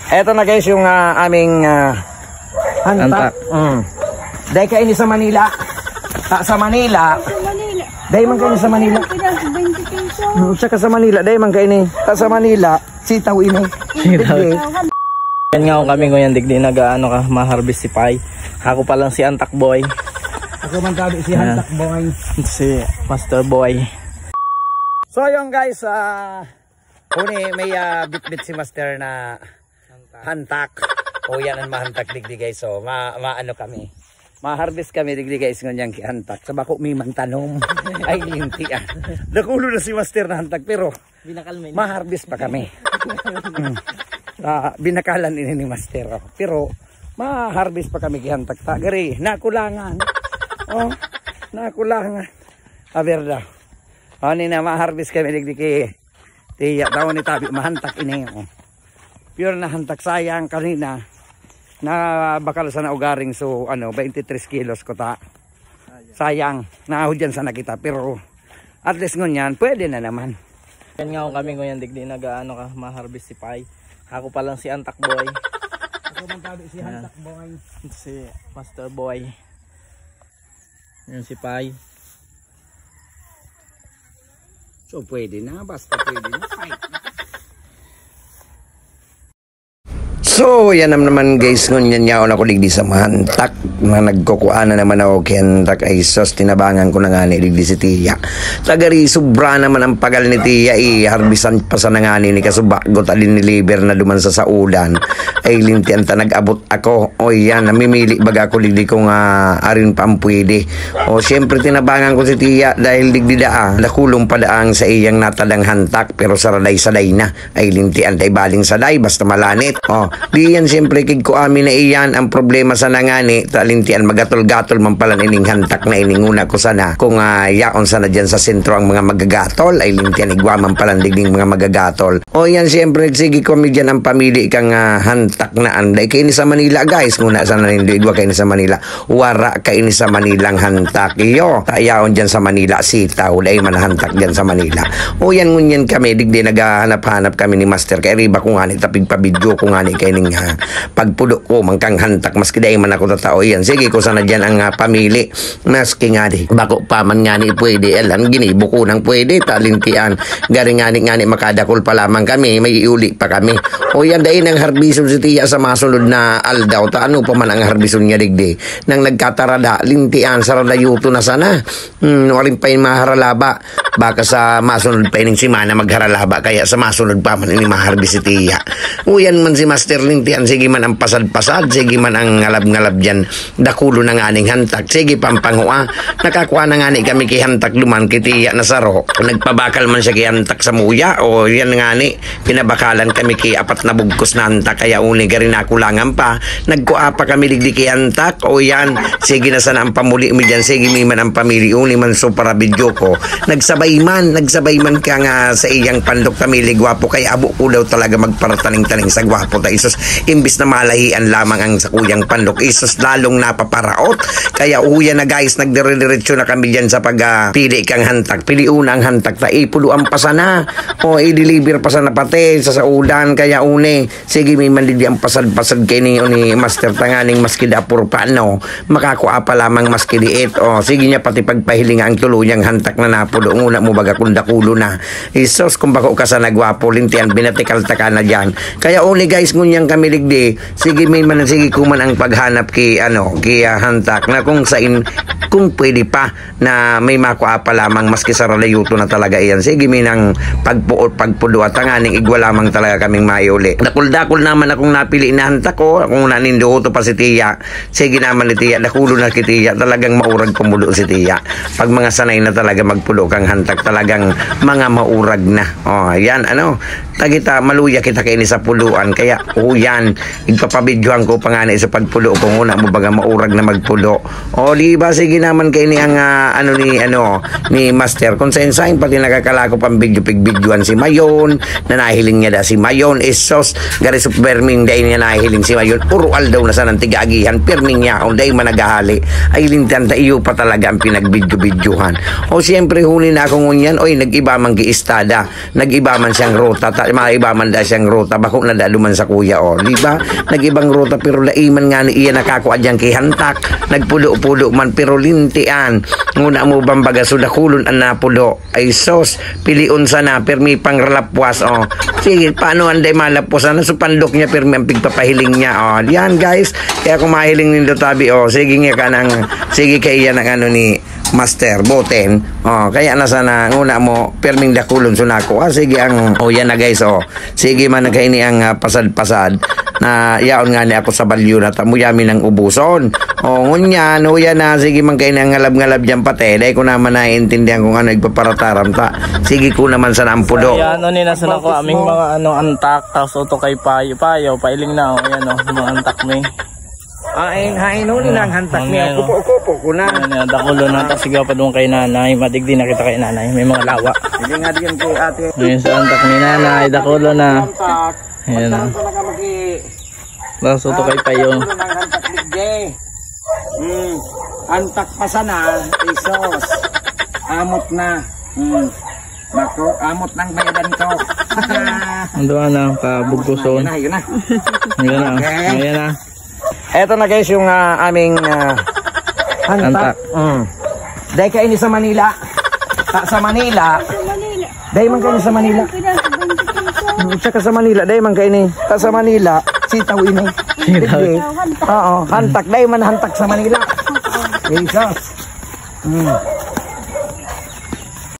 Eto na guys yung aming hantak. Dahil kayo sa Manila. Sa Manila. Dahil man kayo sa Manila. Tsaka sa Manila. Dahil man kayo sa Manila. Sitaw ini. Sitaw. Yan nga kung kami ngayon digdi nag-ano ka ma-harvest si Pai. Ako pa lang si Antak Boy. Ako man tabi si Hantak Boy. Si Master Boy. So yun guys, may bit-bit si Master na hantak. O yan ang mahantak digdi guys. So maano kami. Ma-harvest kami digdi guys nganyang kihantak. Sa bako may mantanom. Ay linti ah. Nakulo na si Master na hantak pero ma-harvest pa kami. Binakalan ini ni Master. Pero ma-harvest pa kami kihantak. Gari, nakulangan. Oh, nakulangan. Aberda. Ano na ma-harvest kami digdi kay tiya daw ni tabi mahantak ini. Pure na hantak, sayang kanina na bakal sa naugaring so 23 kilos ko ta. Sayang naahod yan sana kita pero at least ngunyan pwede na naman. Yan nga kung kami ngayon digdi nag-ano ka ma-harvest si Pai. Ako pa lang si Antak Boy. Ako man tabi si Hantak Boy. Si Master Boy. Yan si Pai. So pwede na, basta pwede na. So yan naman guys, ngunyan yaon ako digdi sa mahantak na nagkukuha na naman ako kay hantak ay sos tinabangan ko na nga ni digdi si Tiya. Tagari sobra naman ang pagal ni Tiya harbisan pa sa nangani ni kasubagot alin ni liver na duman sa saudan ay lintian ta nag-abot ako. O yan, namimili baga ako digdi kung arin pa ang pwede. O siyempre tinabangan ko si Tiya dahil digdi nakulong pa daang sa iyang natadang hantak pero saraday-saday na ay lintian tay baling saday basta malanit. O di yan siyempre kig ko amin na iyan ang problema sa nangani talintian magatol-gatol man pala ining hantak na ininguna ko sana kung yaon sana dyan sa sentro ang mga magagatol ay lintian igwaman pala digning mga magagatol. O yan siyempre sige kami dyan ang pamili kang hantak na anday kayo ni sa Manila guys muna sana hindi idwa kayo ni sa Manila wara kayo ni sa Manilang hantak iyo tayaon dyan sa Manila sitaw ay manahantak dyan sa Manila. O yan ngunyan kami digdi naghahanap-hanap kami ni Master kay riba kung nga ni tapig pabidyo kung nga ni kay pagpudo ko mangkang hantak maski day man ako tatao yan sige ko sana dyan ang pamili maski nga di bako pa man nga ni pwede alam ginibo ko nang pwede talintian garing nga ni makadakol pa lamang kami may iuli pa kami. O yan dahin ang harbison si Tiya sa masunod na aldaw ta ano pa man ang harbison niya digdi nang nagkatarada lintian sa radayuto na sana waling pa yung maharalaba baka sa masunod pa ining simana magharalaba kaya sa masunod pa man ini maharbis si Tiya. O yan man si Master lintian sige man ang pasad-pasad sige man ang ngalab-ngalab dyan dakulo na nga ning hantak sige pampangua nakakuha na nga ni kami kay hantak luman kay Tiya na saro nagpabakal man siya kay hantak sa muya o yan nga ni pinabakalan kami kay apat na bugkos na hantak kaya uni garin nakulangan pa nagkuha pa kami ligdi kay hantak o yan sige na sana ang pamuli mi dyan sige mi man ang pamili uni man so para video ko nagsabay man ka nga sa iyang pandok tamili gwapo kaya abo ko daw talaga magparataning-taning sa gwapo ta isos imbis na malahian lamang ang sa kuyang pandok isos lalong napaparaot kaya uya na guys nagdire-diretso na kami dyan sa pagpili kang hantak pili una ang hantak ta ipuluan pa sana o i-deliver pa sana pati sa saudan kaya une sige may malidi ang pasad-pasad kay ni Master tanganing maski dapur pa no makakuha pa lamang maski diit o sige niya pati pagpahilinga ang tuluyang hantak na napulo una mo baga kung dakulo na isos kung bako ka sa nagwapo lintian binatikal taka na dyan kaya une guys ngunyang kami ligdi sige may man sige kuman ang paghanap kay hantak na kung kung pwede pa na may makuha pa lamang maski sa ralayuto na talaga iyan sige may nang pagpudo at tanganing igwa lamang talaga kaming mayuli dakul naman akong napili na hantak ko kung naninduto pa si Tiya sige naman ni Tiya dakulo na ki Tiya talagang maurag pumulo si Tiya pag mga sanay na talaga magpulo kang hantak talagang mga maurag na o yan tagita maluya kita kay ni sa puluan kaya yan igpapabidyohan ko pa nga na sa pagpulo kung una mo baga maurag na magpulo o di ba sige naman kay ni ang ni Master kung sa insahin pati nakakalako pang video-pig-videoan si Mayon na nahiling niya si Mayon isos gari superming day niya nahiling si Mayon urual daw na sa nang tigagihan perming niya o day managahali ay lintan ta iyo pa talaga ang pinag-video-videohan o siyempre huli na akong unyan oy nag-iba man giistada nag-iba man siyang rota ta maiba man da siyang ruta bako na daluman sa kuya o di ba nagibang ruta pero laiman nga ni iya nakakuha diyan kay hantak nagpulo-pulo man pero lintian nguna mo bambaga sudakulon ang napulo ay sos piliun sana permi pangralapwas o sige paano anday malapwas na supandok niya permi ang pigpapahiling niya o yan guys kaya kung mahiling nindo tabi o sige nga ka ng sige kay iya ng ano ni Master Boten kaya na sana nguna mo perming dakulon sunako sige ang yan na guys sige man nagkaini ang pasad-pasad na yaon nga ni ako sa balyo na tamuyami ng ubuson ngunya yan na sige man kaini ang ngalab-ngalab dyan pate dahil ko naman naiintindihan kung ano igpaparataram ta sige ko naman sa nampulo yan ni nasa ko aming mga antak tapos uto kay payo pailing na yan mga antak may hain huli ng hantak niya. Kupo ko na. Dakulo na. Tapos sigaw pa doon kay nanay. Madigdi na kita kay nanay. May mga lawa. Hindi nga diyan kay ate. Ngayon sa hantak ni nanay. Dakulo na. Ayan na. Tapos ito kay payo. Hantak pa sana. Isos. Amot na. Nako, amot ng bayadan ko. Ando na. Kabugkuson. Yun na. Ayan na. Eto na guys yung aming hantak. Dahil kayo ni sa Manila. Sa Manila. Dahil man kayo sa Manila. Tsaka sa Manila. Dahil man kayo ni. Sa Manila. Sitaw ini. Oo. Hantak. Dahil man hantak sa Manila. Jesus.